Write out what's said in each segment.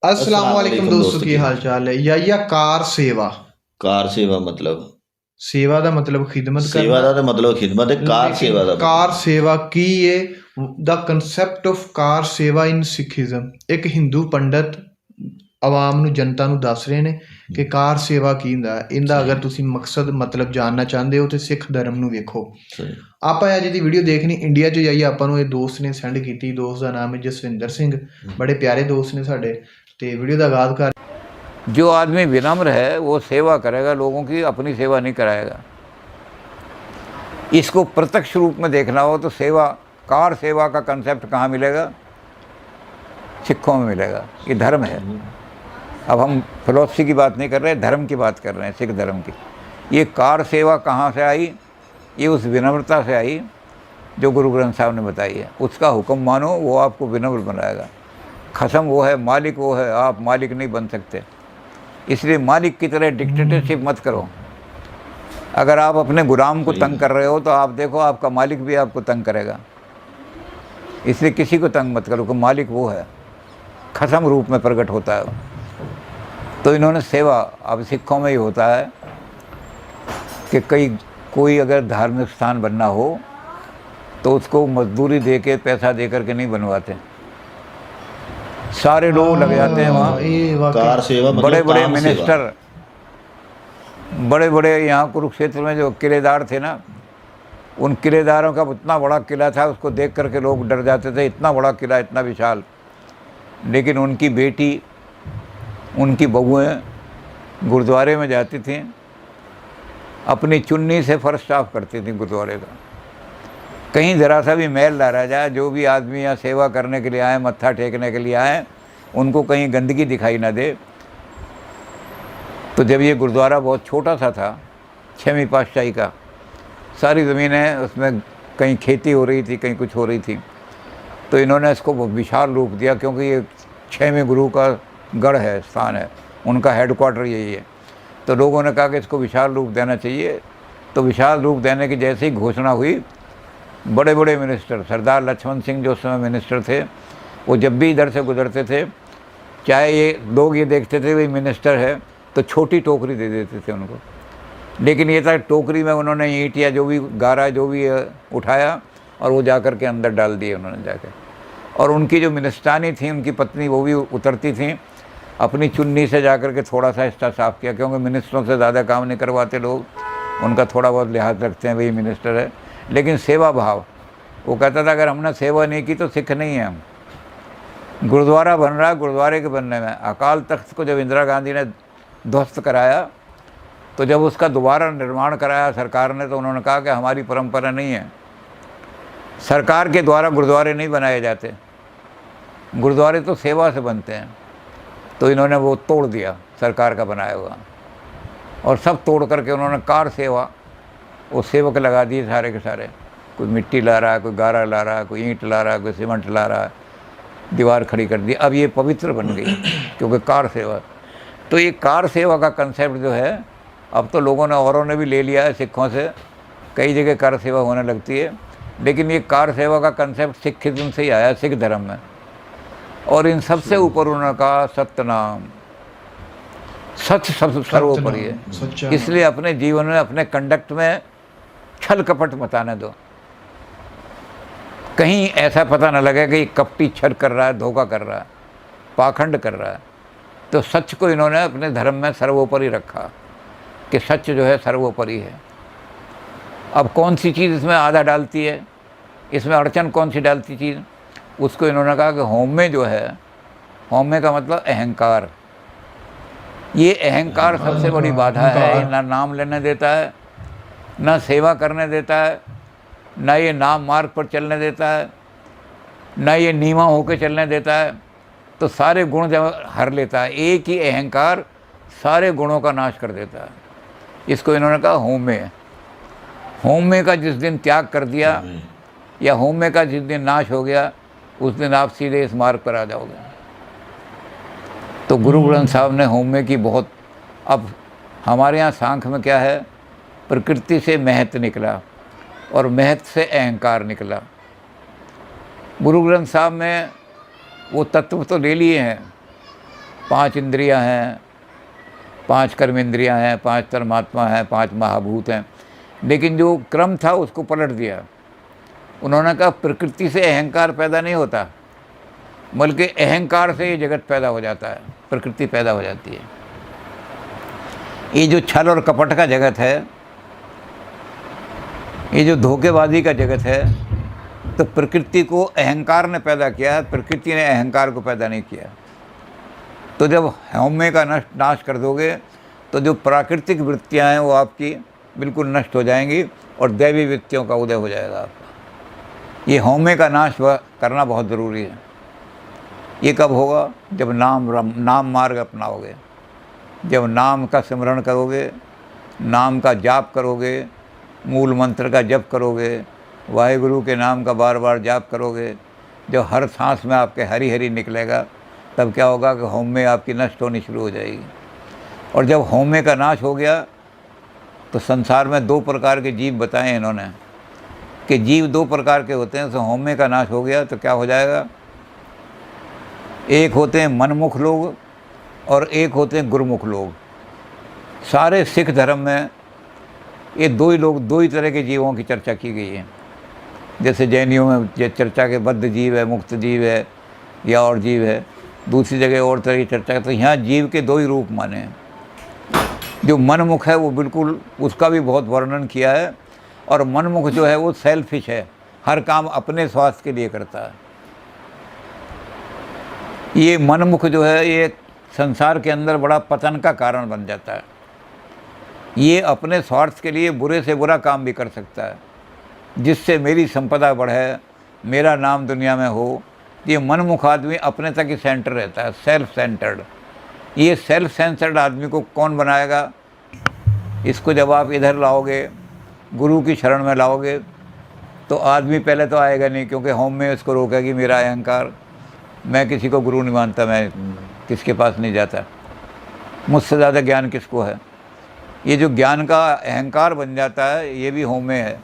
अस्सलाम वालेकुम असलामुअलैकुम दोस्तों दोस्त की की हाल चाल है या कार सेवा। कार सेवा मतलब सेवा का मतलब खिदमत सेवा करना। का तो मतलब खिदमत है। कार लेकिन सेवा का कार मतलब सेवा की है द कंसेप्ट ऑफ कार सेवा इन सिखिज्म। एक हिंदू पंडित आवाम ਨੂੰ जनता ਨੂੰ ਦੱਸ ਰਹੇ ਨੇ ਕਿ ਕਾਰ ਸੇਵਾ ਕੀ ਹੁੰਦਾ ਹੈ। ਇਹਦਾ सही ਅਗਰ ਤੁਸੀਂ ਮਕਸਦ ਮਤਲਬ ਜਾਣਨਾ ਚਾਹੁੰਦੇ ਹੋ ਤੇ ਸਿੱਖ ਧਰਮ ਨੂੰ ਵੇਖੋ। सही। ਆਪਾਂ ਅੱਜ ਦੀ ਵੀਡੀਓ ਦੇਖਣੀ ਇੰਡੀਆ 'ਚ ਜਾਈਏ। ਆਪਾਂ ਨੂੰ ਇਹ ਦੋਸਤ ਨੇ ਸੈਂਡ ਕੀਤੀ। ਦੋਸਤ ਦਾ ਨਾਮ ਹੈ ਜਸਵਿੰਦਰ ਸਿੰਘ। ਬੜੇ ਪਿਆਰੇ ਦੋਸਤ ਨੇ ਸਾਡੇ। ਤੇ ਵੀਡੀਓ ਦਾ ਆਗਾਜ਼ ਕਰ। जो आदमी विनम्र है वो सेवा करेगा लोगों की, अपनी सेवा नहीं कराएगा। इसको प्रत्यक्ष रूप में देखना हो तो सेवा, कार सेवा का कंसेप्ट कहाँ मिलेगा? सिखों में मिलेगा। ये धर्म है। अब हम फिलॉसफी की बात नहीं कर रहे, धर्म की बात कर रहे हैं, सिख धर्म की। ये कार सेवा कहाँ से आई? ये उस विनम्रता से आई जो गुरु ग्रंथ साहब ने बताई है। उसका हुक्म मानो, वो आपको विनम्र बनाएगा। खसम वो है, मालिक वो है, आप मालिक नहीं बन सकते। इसलिए मालिक की तरह डिक्टेटरशिप मत करो। अगर आप अपने गुलाम को तंग कर रहे हो तो आप देखो आपका मालिक भी आपको तंग करेगा। इसलिए किसी को तंग मत करो कि मालिक वो है, खसम रूप में प्रकट होता है। तो इन्होंने सेवा, अब सिखों में ही होता है कि कोई अगर धार्मिक स्थान बनना हो तो उसको मजदूरी दे के, पैसा दे करके नहीं बनवाते। सारे लोग लग जाते हैं वहाँ। ये कार वाकई सेवा मतलब बड़े बड़े काम सेवा। मिनिस्टर, बड़े बड़े यहाँ कुरुक्षेत्र में जो किलेदार थे ना, उन किलेदारों का इतना बड़ा किला था, उसको देख करके लोग डर जाते थे। इतना बड़ा किला, इतना विशाल। लेकिन उनकी बेटी, उनकी बहुएं गुरुद्वारे में जाती थीं, अपनी चुन्नी से फर्श साफ करती थीं गुरुद्वारे का। कहीं ज़रा सा भी मैल ना रह जाए। जो भी आदमी यहाँ सेवा करने के लिए आए, मत्था टेकने के लिए आए, उनको कहीं गंदगी दिखाई ना दे। तो जब ये गुरुद्वारा बहुत छोटा सा था, 6वीं पातशाही का, सारी ज़मीनें उसमें कहीं खेती हो रही थी, कहीं कुछ हो रही थी, तो इन्होंने इसको विशाल रूप दिया। क्योंकि ये 6वें गुरु का गढ़ है, स्थान है, उनका हेडक्वार्टर यही है। तो लोगों ने कहा कि इसको विशाल रूप देना चाहिए। तो विशाल रूप देने की जैसे ही घोषणा हुई, बड़े बड़े मिनिस्टर, सरदार लक्ष्मण सिंह जो उस समय मिनिस्टर थे, वो जब भी इधर से गुजरते थे, चाहे ये लोग ये देखते थे भाई मिनिस्टर है, तो छोटी टोकरी दे देते थे उनको। लेकिन ये था टोकरी में उन्होंने ईंट या जो भी गारा, जो भी उठाया, और वो जा कर के अंदर डाल दिए उन्होंने जाकर। और उनकी जो मिनिस्टानी थी, उनकी पत्नी, वो भी उतरती थी, अपनी चुन्नी से जा कर के थोड़ा सा हिस्सा साफ़ किया। क्योंकि मिनिस्टरों से ज़्यादा काम नहीं करवाते लोग, उनका थोड़ा बहुत लिहाज रखते हैं, वही मिनिस्टर है। लेकिन सेवा भाव, वो कहता था अगर हमने सेवा नहीं की तो सिख नहीं है हम। गुरुद्वारा बन रहा है, गुरुद्वारे के बनने में अकाल तख्त को जब इंदिरा गांधी ने ध्वस्त कराया, तो जब उसका दोबारा निर्माण कराया सरकार ने, तो उन्होंने कहा कि हमारी परंपरा नहीं है, सरकार के द्वारा गुरुद्वारे नहीं बनाए जाते, गुरुद्वारे तो सेवा से बनते हैं। तो इन्होंने वो तोड़ दिया सरकार का बनाया हुआ, और सब तोड़ करके उन्होंने कार सेवा, वो सेवक लगा दिए सारे के सारे। कोई मिट्टी ला रहा है, कोई गारा ला रहा है, कोई ईंट ला रहा है, कोई सीमेंट ला रहा है, दीवार खड़ी कर दी। अब ये पवित्र बन गई क्योंकि कार सेवा। तो ये कार सेवा का कंसेप्ट जो है, अब तो लोगों ने, औरों ने भी ले लिया है सिखों से, कई जगह कार सेवा होने लगती है। लेकिन ये कार सेवा का कंसेप्ट सिखिज्म से ही आया, सिख धर्म में। और इन सबसे ऊपर उन्होंने कहा सत्यनाम, सच सब सर्वोपरि है। इसलिए अपने जीवन में, अपने कंडक्ट में छल कपट मत आने दो। कहीं ऐसा पता न लगे कि कपटी छल कर रहा है, धोखा कर रहा है, पाखंड कर रहा है। तो सच को इन्होंने अपने धर्म में सर्वोपरि रखा कि सच जो है सर्वोपरि है। अब कौन सी चीज़ इसमें आधा डालती है, इसमें अड़चन कौन सी डालती चीज़, उसको इन्होंने कहा कि हौमे जो है, हौमे का मतलब अहंकार। ये अहंकार सबसे बड़ी बाधा है। ना नाम लेने देता है, ना सेवा करने देता है, ना ये नाम मार्ग पर चलने देता है, ना ये नीमा होकर चलने देता है। तो सारे गुण जब हर लेता है, एक ही अहंकार सारे गुणों का नाश कर देता है। इसको इन्होंने कहा हौमे। हौमे का जिस दिन त्याग कर दिया, या हौमे का जिस दिन नाश हो गया, उस दिन आप सीधे इस मार्ग पर आ जाओगे। तो गुरु ग्रंथ साहब ने हौमे की बहुत, अब हमारे यहाँ सांख में क्या है, प्रकृति से महत निकला और महत से अहंकार निकला। गुरु ग्रंथ साहब में वो तत्व तो ले लिए हैं, 5 इंद्रियां हैं, 5 कर्म इंद्रियां हैं, 5 परमात्मा हैं, 5 महाभूत हैं। लेकिन जो क्रम था उसको पलट दिया। उन्होंने कहा प्रकृति से अहंकार पैदा नहीं होता, बल्कि अहंकार से ये जगत पैदा हो जाता है, प्रकृति पैदा हो जाती है। ये जो छल और कपट का जगत है, ये जो धोखेबाजी का जगत है, तो प्रकृति को अहंकार ने पैदा किया है, प्रकृति ने अहंकार को पैदा नहीं किया। तो जब हौमे का नाश कर दोगे तो जो प्राकृतिक वृत्तियां हैं वो आपकी बिल्कुल नष्ट हो जाएंगी और दैवी वृत्तियों का उदय हो जाएगा आपका। ये हौमे का नाश करना बहुत ज़रूरी है। ये कब होगा? जब नाम मार्ग अपनाओगे, जब नाम का सिमरण करोगे, नाम का जाप करोगे, मूल मंत्र का जप करोगे, वाहेगुरु के नाम का बार बार जाप करोगे, जब हर सांस में आपके हरी हरी निकलेगा, तब क्या होगा कि हौमे आपकी नष्ट होनी शुरू हो जाएगी। और जब हौमे का नाश हो गया तो संसार में 2 प्रकार के जीव बताए इन्होंने कि जीव 2 प्रकार के होते हैं। तो हौमे का नाश हो गया तो क्या हो जाएगा? एक होते हैं मनमुख लोग और एक होते हैं गुरुमुख लोग। सारे सिख धर्म में ये 2 ही तरह के जीवों की चर्चा की गई है। जैसे जैनियों में ये चर्चा के बद्ध जीव है, मुक्त जीव है या और जीव है, दूसरी जगह और तरह की चर्चा। तो यहाँ जीव के 2 ही रूप माने हैं। जो मनमुख है वो बिल्कुल, उसका भी बहुत वर्णन किया है। और मनमुख जो है वो सेल्फिश है, हर काम अपने स्वास्थ्य के लिए करता है। ये मनमुख जो है ये संसार के अंदर बड़ा पतन का कारण बन जाता है। ये अपने स्वार्थ के लिए बुरे से बुरा काम भी कर सकता है, जिससे मेरी संपदा बढ़े, मेरा नाम दुनिया में हो। ये मनमुख आदमी अपने तक ही सेंटर रहता है, सेल्फ सेंटर्ड। ये सेल्फ सेंटर्ड आदमी को कौन बनाएगा? इसको जब आप इधर लाओगे, गुरु की शरण में लाओगे, तो आदमी पहले तो आएगा नहीं, क्योंकि होम में इसको रोकेगी मेरा अहंकार। मैं किसी को गुरु नहीं मानता, मैं किसके पास नहीं जाता, मुझसे ज़्यादा ज्ञान किसको है। ये जो ज्ञान का अहंकार बन जाता है, ये भी होम में है।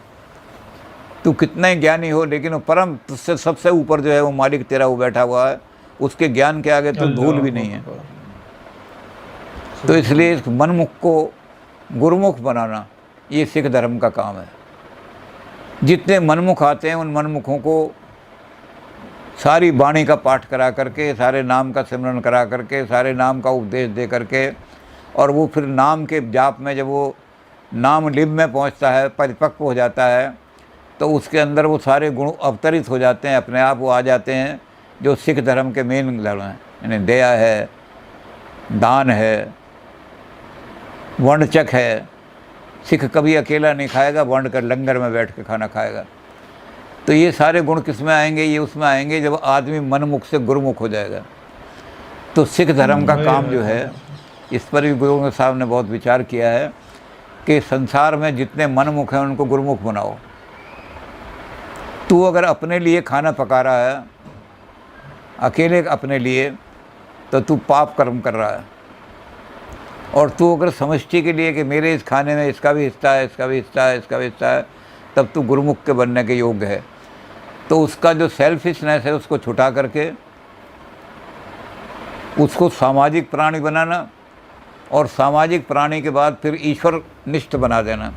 तू कितना ही ज्ञानी हो, लेकिन वो परम तुझसे सबसे ऊपर जो है वो मालिक तेरा वो बैठा हुआ है, उसके ज्ञान के आगे तो धूल भी नहीं है। तो इसलिए इस मनमुख को गुरुमुख बनाना ये सिख धर्म का काम है। जितने मनमुख आते हैं उन मनमुखों को सारी वाणी का पाठ करा करके, सारे नाम का सिमरन करा करके, सारे नाम का उपदेश दे करके, और वो फिर नाम के जाप में जब वो नाम लिप में पहुंचता है, परिपक्व हो जाता है, तो उसके अंदर वो सारे गुण अवतरित हो जाते हैं, अपने आप वो आ जाते हैं जो सिख धर्म के मेन लड़ हैं। यानी दया है, दान है, वर्णचक है। सिख कभी अकेला नहीं खाएगा, वर्ण कर लंगर में बैठ के खाना खाएगा। तो ये सारे गुण किस में आएंगे? ये उसमें आएंगे जब आदमी मनमुख से गुरुमुख हो जाएगा। तो सिख धर्म का काम जो है, इस पर भी गुरु साहब ने बहुत विचार किया है कि संसार में जितने मनमुख हैं उनको गुरुमुख बनाओ। तू अगर अपने लिए खाना पका रहा है, अकेले अपने लिए, तो तू पाप कर्म कर रहा है। और तू अगर समष्टि के लिए कि मेरे इस खाने में इसका भी हिस्सा है, इसका भी हिस्सा है, इसका भी हिस्सा है, तब तू गुरुमुख के बनने के योग्य है। तो उसका जो सेल्फिशनेस है उसको छुटा करके उसको सामाजिक प्राणी बनाना, और सामाजिक प्राणी के बाद फिर ईश्वर निष्ठ बना देना।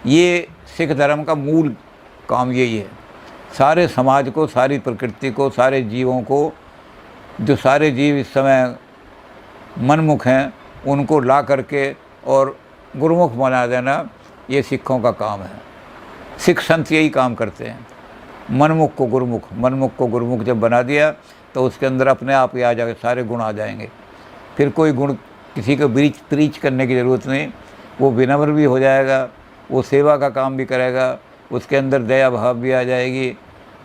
ये सिख धर्म का मूल काम यही है। सारे समाज को, सारी प्रकृति को, सारे जीवों को, जो सारे जीव इस समय मनमुख हैं, उनको ला करके और गुरुमुख बना देना, ये सिखों का काम है। सिख संत यही काम करते हैं। मनमुख को गुरुमुख जब बना दिया तो उसके अंदर अपने आप ही आ जाएंगे, सारे गुण आ जाएंगे। फिर कोई गुण किसी को प्रीच करने की ज़रूरत नहीं। वो विनम्र भी हो जाएगा, वो सेवा का काम भी करेगा, उसके अंदर दया भाव भी आ जाएगी,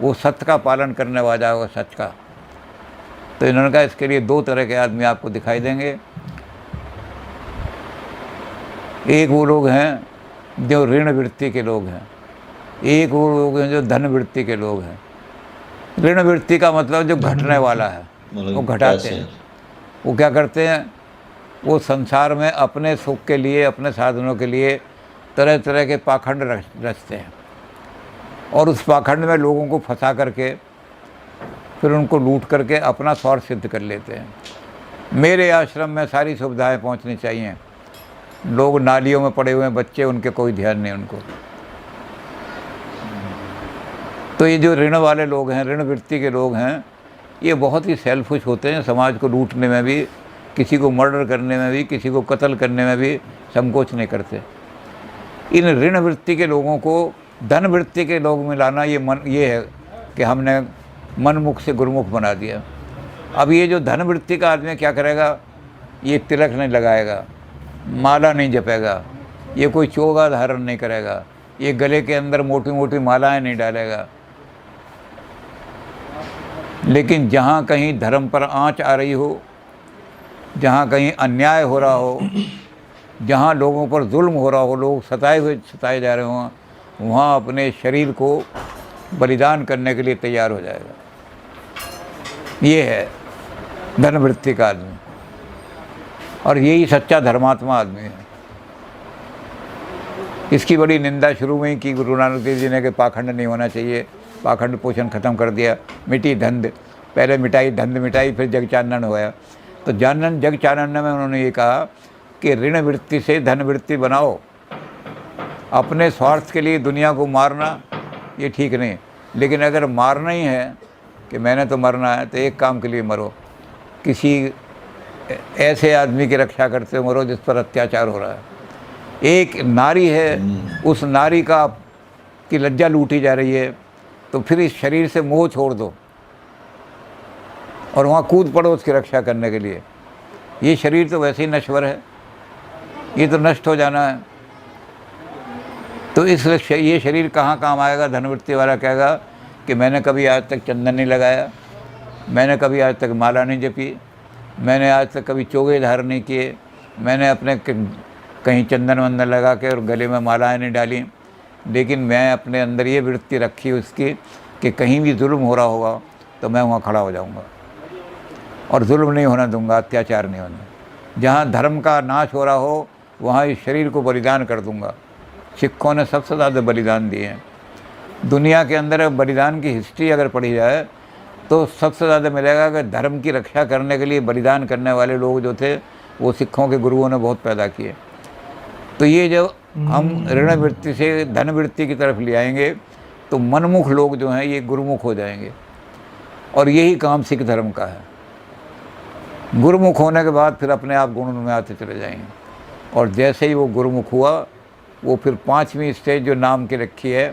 वो सत्य का पालन करने वाला होगा, सच का। तो इन्होंने कहा इसके लिए 2 तरह के आदमी आपको दिखाई देंगे। एक वो लोग हैं जो ऋण वृत्ति के लोग हैं, एक वो लोग हैं जो धन वृत्ति के लोग हैं। ऋण वृत्ति का मतलब जो घटने वाला है, वो घटाते हैं। वो क्या करते हैं? वो संसार में अपने सुख के लिए, अपने साधनों के लिए तरह तरह के पाखंड रचते हैं, और उस पाखंड में लोगों को फंसा करके फिर उनको लूट करके अपना स्वार्थ सिद्ध कर लेते हैं। मेरे आश्रम में सारी सुविधाएं पहुंचनी चाहिए। लोग नालियों में पड़े हुए हैं बच्चे, उनके कोई ध्यान नहीं उनको। तो ये जो ऋण वाले लोग हैं, ऋण वृत्ति के लोग हैं, ये बहुत ही सेल्फिश होते हैं। समाज को लूटने में भी, किसी को मर्डर करने में भी, किसी को कत्ल करने में भी संकोच नहीं करते। इन ऋण वृत्ति के लोगों को धन वृत्ति के लोग में लाना, ये है कि हमने मनमुख से गुरुमुख बना दिया। अब ये जो धन वृत्ति का आदमी क्या करेगा, ये तिलक नहीं लगाएगा, माला नहीं जपेगा, ये कोई चोगा धारण नहीं करेगा, ये गले के अंदर मोटी मोटी मालाएं नहीं डालेगा। लेकिन जहाँ कहीं धर्म पर आँच आ रही हो, जहाँ कहीं अन्याय हो रहा हो, जहाँ लोगों पर जुल्म हो रहा हो, लोग सताए जा रहे हों, वहाँ अपने शरीर को बलिदान करने के लिए तैयार हो जाएगा। ये है धन वृत्ति का आदमी, और यही सच्चा धर्मात्मा आदमी है। इसकी बड़ी निंदा शुरू में ही की गुरु नानक देव जी ने कि पाखंड नहीं होना चाहिए, पाखंड पोषण ख़त्म कर दिया, मिटी धंध, पहले मिटाई धंध मिटाई, फिर जग चानन होया। तो जग चानन में उन्होंने ये कहा कि ऋण वृत्ति से धन वृत्ति बनाओ। अपने स्वार्थ के लिए दुनिया को मारना ये ठीक नहीं, लेकिन अगर मारना ही है कि मैंने तो मरना है, तो एक काम के लिए मरो, किसी ऐसे आदमी की रक्षा करते हुए मरो जिस पर अत्याचार हो रहा है। एक नारी है, उस नारी की लज्जा लूटी जा रही है, तो फिर इस शरीर से मोह छोड़ दो और वहाँ कूद पड़ो उसकी रक्षा करने के लिए। ये शरीर तो वैसे ही नश्वर है, ये तो नष्ट हो जाना है। तो इसलिए ये शरीर कहाँ काम आएगा। धनवृत्ति वाला कहेगा कि मैंने कभी आज तक चंदन नहीं लगाया, मैंने कभी आज तक माला नहीं जपी, मैंने आज तक कभी चोगे धारण नहीं किए, मैंने अपने कहीं चंदन वंदन लगा के और गले में मालाएं नहीं डाली, लेकिन मैं अपने अंदर ये वृत्ति रखी उसकी कि कहीं भी जुल्म हो रहा होगा तो मैं वहाँ खड़ा हो जाऊँगा और जुल्म नहीं होना दूँगा, अत्याचार नहीं होना। जहाँ धर्म का नाश हो रहा हो वहाँ इस शरीर को बलिदान कर दूँगा। सिखों ने सबसे ज़्यादा बलिदान दिए हैं दुनिया के अंदर। बलिदान की हिस्ट्री अगर पढ़ी जाए तो सबसे ज़्यादा मिलेगा कि धर्म की रक्षा करने के लिए बलिदान करने वाले लोग जो थे वो सिखों के गुरुओं ने बहुत पैदा किए। तो ये जब हम ऋण वृत्ति से धन वृत्ति की तरफ ले आएंगे तो मनमुख लोग जो हैं ये गुरुमुख हो जाएंगे, और यही काम सिख धर्म का है। गुरुमुख होने के बाद फिर अपने आप गुण में आते चले जाएंगे, और जैसे ही वो गुरुमुख हुआ वो फिर 5वीं स्टेज जो नाम की रखी है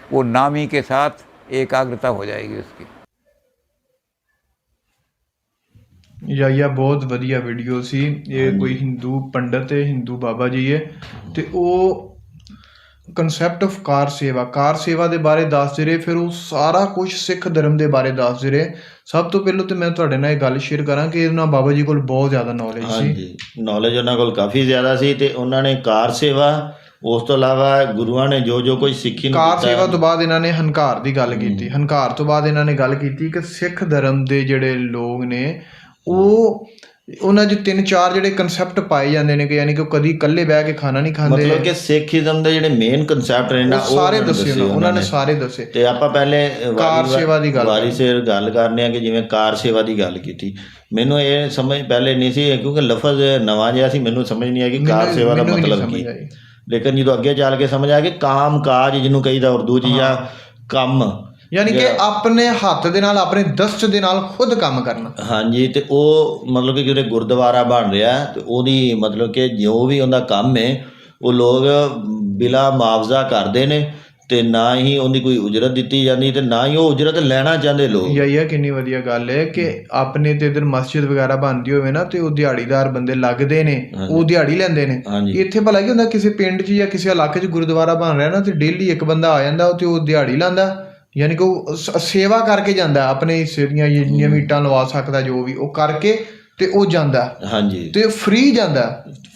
वो नामी के साथ एकाग्रता हो जाएगी उसकी। या बहुत ਵਧੀਆ ਵੀਡੀਓ ਸੀ ਇਹ। ਕੋਈ ਹਿੰਦੂ ਪੰਡਤ ਹੈ, ਹਿੰਦੂ ਬਾਬਾ ਜੀ ਹੈ, ਤੇ ਉਹ ਕਨਸੈਪਟ ਆਫ ਕਾਰ ਸੇਵਾ ਦੇ ਬਾਰੇ ਦੱਸਦੇ ਰਹੇ। ਫਿਰ ਉਹ ਸਾਰਾ ਕੁਝ ਸਿੱਖ ਧਰਮ ਦੇ ਬਾਰੇ ਦੱਸਦੇ ਰਹੇ। ਸਭ ਤੋਂ ਪਹਿਲਾਂ ਤੇ ਮੈਂ ਤੁਹਾਡੇ ਨਾਲ ਇਹ ਗੱਲ ਸ਼ੇਅਰ ਕਰਾਂ ਕਿ ਇਹਨਾਂ ਬਾਬਾ ਜੀ ਕੋਲ ਬਹੁਤ ਜ਼ਿਆਦਾ ਨੌਲੇਜ ਸੀ। ਹਾਂਜੀ, ਨੌਲੇਜ ਉਹਨਾਂ ਕੋਲ ਕਾਫੀ ਜ਼ਿਆਦਾ ਸੀ, ਤੇ ਉਹਨਾਂ ਨੇ ਕਾਰ ਸੇਵਾ, ਉਸ ਤੋਂ ਇਲਾਵਾ ਗੁਰੂਆਂ ਨੇ ਜੋ ਕੁਝ ਸਿੱਖੀ ਨੂੰ ਕਾਰ ਸੇਵਾ ਤੋਂ ਬਾਅਦ ਇਹਨਾਂ ਨੇ ਹੰਕਾਰ ਦੀ ਗੱਲ ਕੀਤੀ। ਹੰਕਾਰ ਤੋਂ ਬਾਅਦ ਇਹਨਾਂ ਨੇ ਗੱਲ ਕੀਤੀ ਕਿ ਸਿੱਖ ਧਰਮ ਦੇ ਜਿਹੜੇ ਲੋਕ ਨੇ ਉਹ ਉਹਨਾਂ 'ਚ 3-4 ਜਿਹੜੇ ਕਨਸੈਪਟ ਪਾਏ ਜਾਂਦੇ ਨੇ ਕਿ ਯਾਨੀ ਕਿ ਉਹ ਕਦੀ ਇਕੱਲੇ ਬਹਿ ਕੇ ਖਾਣਾ ਨਹੀਂ ਖਾਂਦੇ। ਮਤਲਬ ਕਿ ਸਿੱਖੀਜ਼ਮ ਦੇ ਜਿਹੜੇ ਮੇਨ ਕਨਸੈਪਟ ਨੇ ਨਾ ਉਹ ਸਾਰੇ ਦੱਸੇ ਉਹਨਾਂ ਨੇ, ਸਾਰੇ ਦੱਸੇ। ਤੇ ਆਪਾਂ ਪਹਿਲੇ ਕਾਰ ਸੇਵਾ ਦੀ ਵਾਰੀ ਸਿਰ ਗੱਲ ਕਰਨੇ ਆ ਕਿ ਜਿਵੇਂ ਕਾਰ ਸੇਵਾ ਦੀ ਗੱਲ ਕੀਤੀ, ਮੈਨੂੰ ਇਹ ਸਮਝ ਪਹਿਲੇ ਨਹੀਂ ਸੀ ਕਿਉਂਕਿ ਲਫ਼ਜ਼ ਨਵਾਂ ਜਿਹਾ ਸੀ, ਮੈਨੂੰ ਸਮਝ ਨਹੀਂ ਆਈ ਕਿ ਕਾਰ ਸੇਵਾ ਦਾ ਮਤਲਬ ਕੀ। ਲੇਕਿਨ ਜਦੋਂ ਅੱਗੇ ਚੱਲ ਕੇ ਸਮਝ ਆ ਕਿ ਕਾਮ ਕਾਜ ਜਿਹਨੂੰ ਕਹੀਦਾ ਉਰਦੂ 'ਚ, ਜਾਂ ਕੰਮ, ਯਾਨੀ ਕਿ ਆਪਣੇ ਹੱਥ ਦੇ ਨਾਲ, ਆਪਣੇ ਦਸਤ ਦੇ ਨਾਲ ਖੁਦ ਕੰਮ ਕਰਨਾ। ਹਾਂਜੀ, ਤੇ ਉਹ ਮਤਲਬ ਕਿ ਜਿਹੜੇ ਗੁਰਦੁਆਰਾ ਬਣ ਰਿਹਾ ਤੇ ਉਹਦੀ ਮਤਲਬ ਕਿ ਜੋ ਵੀ ਉਹਦਾ ਕੰਮ ਹੈ ਉਹ ਲੋਕ ਬਿਲਾ ਮੁਆਵਜ਼ਾ ਕਰਦੇ ਨੇ, ਤੇ ਨਾ ਹੀ ਉਹਦੀ ਕੋਈ ਉਜਰਤ ਦਿੱਤੀ ਜਾਂਦੀ, ਤੇ ਨਾ ਹੀ ਉਹ ਉਜਰਤ ਲੈਣਾ ਚਾਹੁੰਦੇ ਲੋਕ। ਇਹ ਕਿੰਨੀ ਵਧੀਆ ਗੱਲ ਹੈ ਕਿ ਆਪਣੇ ਤੇ ਇਧਰ ਮਸਜਿਦ ਵਗੈਰਾ ਬਣਦੀ ਹੋਵੇ ਨਾ ਤੇ ਉਹ ਦਿਹਾੜੀਦਾਰ ਬੰਦੇ ਲੱਗਦੇ ਨੇ, ਉਹ ਦਿਹਾੜੀ ਲੈਂਦੇ ਨੇ। ਇੱਥੇ ਭਲਾ ਕੀ ਹੁੰਦਾ, ਕਿਸੇ ਪਿੰਡ 'ਚ ਜਾਂ ਕਿਸੇ ਇਲਾਕੇ 'ਚ ਗੁਰਦੁਆਰਾ ਬਣ ਰਿਹਾ ਨਾ ਤੇ ਡੇਲੀ ਇੱਕ ਬੰਦਾ ਆ ਜਾਂਦਾ ਤੇ ਉਹ ਦਿਹਾੜੀ ਲਾਉਂਦਾ, ਯਾਨੀ ਕਿ ਉਹ ਸੇਵਾ ਕਰਕੇ ਜਾਂਦਾ, ਆਪਣੇ ਹਿੱਸੇ ਦੀਆਂ ਜਿੰਨੀਆਂ ਵੀ ਇੱਟਾਂ ਲਵਾ ਸਕਦਾ ਜੋ ਵੀ ਉਹ ਕਰਕੇ ਤੇ ਉਹ ਜਾਂਦਾ। ਹਾਂਜੀ, ਤੇ ਫ੍ਰੀ ਜਾਂਦਾ,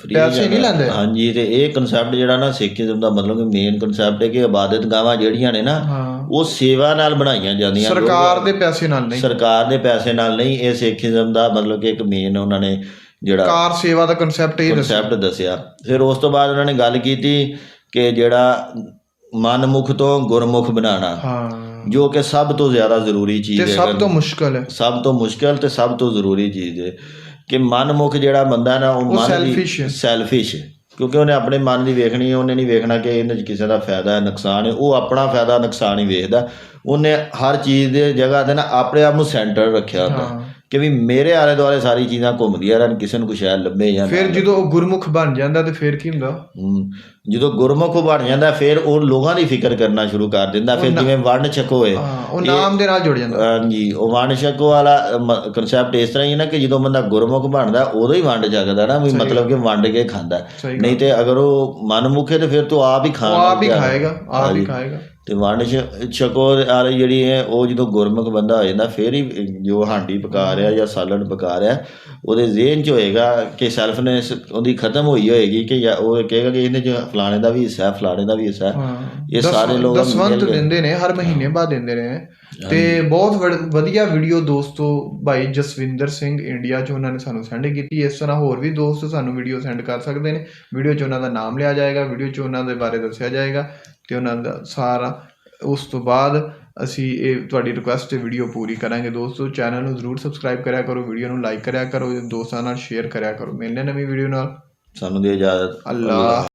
ਪੈਸੇ ਨਹੀਂ ਲੈਂਦੇ। ਹਾਂਜੀ, ਤੇ ਇਹ ਕਨਸੈਪਟ ਜਿਹੜਾ ਨਾ ਸਿੱਖੀਜ਼ਮ ਦਾ ਮਤਲਬ ਕਿ ਮੇਨ ਕਨਸੈਪਟ ਹੈ ਕਿ ਇਬਾਦਤ ਗਾਹਾਂ ਜਿਹੜੀਆਂ ਨੇ ਨਾ ਉਹ ਸੇਵਾ ਨਾਲ ਬਣਾਈਆਂ ਜਾਂਦੀਆਂ, ਸਰਕਾਰ ਦੇ ਪੈਸੇ ਨਾਲ ਨਹੀਂ। ਸਰਕਾਰ ਦੇ ਪੈਸੇ ਨਾਲ ਨਹੀਂ। ਇਹ ਸਿੱਖੀਜ਼ਮ ਦਾ ਮਤਲਬ ਕਿ ਇੱਕ ਮੇਨ ਉਹਨਾਂ ਨੇ ਜਿਹੜਾ ਕਾਰ ਸੇਵਾ ਦਾ ਕਨਸੈਪਟ ਦੱਸਿਆ। ਫਿਰ ਉਸ ਤੋਂ ਬਾਅਦ ਉਹਨਾਂ ਨੇ ਗੱਲ ਕੀਤੀ ਕਿ ਜਿਹੜਾ ਮਨਮੁਖ ਤੋਂ ਗੁਰਮੁਖ ਬਣਾਉਣਾ, ਜੋ ਕਿ ਸਭ ਤੋਂ ਜ਼ਿਆਦਾ ਜ਼ਰੂਰੀ ਚੀਜ਼ ਹੈ, ਸਭ ਤੋਂ ਮੁਸ਼ਕਲ ਹੈ, ਸਭ ਤੋਂ ਮੁਸ਼ਕਲ ਤੇ ਸਭ ਤੋਂ ਜ਼ਰੂਰੀ ਚੀਜ਼ ਹੈ। ਕਿ ਮਨਮੁਖ ਜਿਹੜਾ ਬੰਦਾ ਨਾ ਉਹ ਮਨ ਦੀ ਸੈਲਫਿਸ਼, ਕਿਉਂਕਿ ਉਹਨੇ ਆਪਣੇ ਮਨ ਦੀ ਵੇਖਣੀ, ਉਹਨੇ ਨਹੀਂ ਵੇਖਣਾ ਕਿ ਇਹਦੇ 'ਚ ਕਿਸੇ ਦਾ ਫਾਇਦਾ ਨੁਕਸਾਨ ਹੈ, ਉਹ ਆਪਣਾ ਫਾਇਦਾ ਨੁਕਸਾਨ ਹੀ ਵੇਖਦਾ। ਉਹਨੇ ਹਰ ਚੀਜ਼ ਦੇ ਜਗ੍ਹਾ 'ਤੇ ਨਾ ਆਪਣੇ ਆਪ ਨੂੰ ਸੈਂਟਰ ਰੱਖਿਆ ਹੁੰਦਾ ਕਿ ਵੀ ਮੇਰੇ ਆਲੇ ਦੁਆਲੇ ਸਾਰੀ ਚੀਜ਼ਾਂ ਘੁੰਮਦੀਆਂ ਰਹਿਣ, ਕਿਸੇ ਨੂੰ ਕੁਛ ਐ ਲੱਭੇ ਜਾਂ ਫਿਰ ਜਦੋਂ ਉਹ ਗੁਰਮੁਖ ਬਣ ਜਾਂਦਾ ਤੇ ਫਿਰ ਕੀ ਹੁੰਦਾ? ਜਦੋਂ ਗੁਰਮੁਖ ਬਣ ਜਾਂਦਾ ਫਿਰ ਉਹ ਲੋਕਾਂ ਦੀ ਫਿਕਰ ਕਰਨਾ ਸ਼ੁਰੂ ਕਰ ਦਿੰਦਾ। ਫਿਰ ਜਿਵੇਂ ਵੰਡ ਛਕੋ ਹੋਏ, ਉਹ ਨਾਮ ਦੇ ਨਾਲ ਜੁੜ ਜਾਂਦਾ। ਹਾਂਜੀ, ਉਹ ਵੰਡ ਛਕੋ ਵਾਲਾ ਕਨਸੈਪਟ ਇਸ ਤਰ੍ਹਾਂ ਹੀ ਨਾ ਕਿ ਜਦੋਂ ਬੰਦਾ ਗੁਰਮੁਖ ਬਣਦਾ ਉਦੋਂ ਹੀ ਵੰਡ ਛਕਦਾ ਨਾ, ਵੀ ਮਤਲਬ ਕਿ ਵੰਡ ਕੇ ਖਾਂਦਾ। ਨਹੀਂ ਤੇ ਅਗਰ ਉਹ ਮਨਮੁਖ ਹੈ ਤੇ ਫਿਰ ਤੂੰ ਆਪ ਹੀ ਖਾਏਗਾ। ਤੇ ਵੰਡ ਛਕੋ ਵਾਲੀ ਜਿਹੜੀ ਹੈ ਉਹ ਜਦੋਂ ਗੁਰਮੁਖ ਬੰਦਾ ਹੋ ਜਾਂਦਾ ਫਿਰ ਹੀ ਜੋ ਹਾਂਡੀ ਪਕਾ ਰਿਹਾ ਜਾਂ ਸਾਲਣ ਪਕਾ ਰਿਹਾ ਉਹਦੇ ਜ਼ਿਹਨ 'ਚ ਹੋਏਗਾ ਕਿ ਸੈਲਫਨੈਸ ਉਹਦੀ ਖਤਮ ਹੋਈ ਹੋਏਗੀ, ਕਿ ਉਹ ਕਹੇਗਾ ਕਿ ਇਹਨੇ 'ਚ ਫਲਾਣੇ ਦਾ ਵੀ ਹਿੱਸਾ, ਫਲਾਣੇ ਦਾ ਵੀ ਹਿੱਸਾ। ਇਹ ਸਾਰੇ ਲੋਕ ਦਸਵੰਧ ਦਿੰਦੇ ਨੇ, ਹਰ ਮਹੀਨੇ ਬਾਅਦ ਦਿੰਦੇ ਨੇ। ਤੇ ਬਹੁਤ ਵਧੀਆ ਵੀਡੀਓ ਦੋਸਤੋ ਭਾਈ ਜਸਵਿੰਦਰ ਸਿੰਘ ਇੰਡੀਆ 'ਚ ਉਹਨਾਂ ਨੇ ਸਾਨੂੰ ਸੈਂਡ ਕੀਤੀ। ਇਸ ਤਰ੍ਹਾਂ ਹੋਰ ਵੀ ਦੋਸਤ ਸਾਨੂੰ ਵੀਡੀਓ ਸੈਂਡ ਕਰ ਸਕਦੇ ਨੇ। ਵੀਡੀਓ 'ਚ ਉਹਨਾਂ ਦਾ ਨਾਮ ਲਿਆ ਜਾਏਗਾ, ਵੀਡੀਓ 'ਚ ਉਹਨਾਂ ਦੇ ਬਾਰੇ ਦੱਸਿਆ ਜਾਏਗਾ ਤੇ ਉਹਨਾਂ ਦਾ ਸਾਰਾ। ਉਸ ਤੋਂ ਬਾਅਦ ਅਸੀਂ ਇਹ ਤੁਹਾਡੀ ਰਿਕੁਐਸਟ 'ਤੇ ਵੀਡੀਓ ਪੂਰੀ ਕਰਾਂਗੇ। ਦੋਸਤੋ ਚੈਨਲ ਨੂੰ ਜ਼ਰੂਰ ਸਬਸਕ੍ਰਾਈਬ ਕਰਿਆ ਕਰੋ, ਵੀਡੀਓ ਨੂੰ ਲਾਈਕ ਕਰਿਆ ਕਰੋ, ਦੋਸਤਾਂ ਨਾਲ ਸ਼ੇਅਰ ਕਰਿਆ ਕਰੋ। ਮਿਲਦੇ ਨਵੀਂ ਵੀਡੀਓ ਨਾਲ। ਸਾਨੂੰ ਦੇ ਇਜਾਜ਼ਤ। ਅੱਲਾ।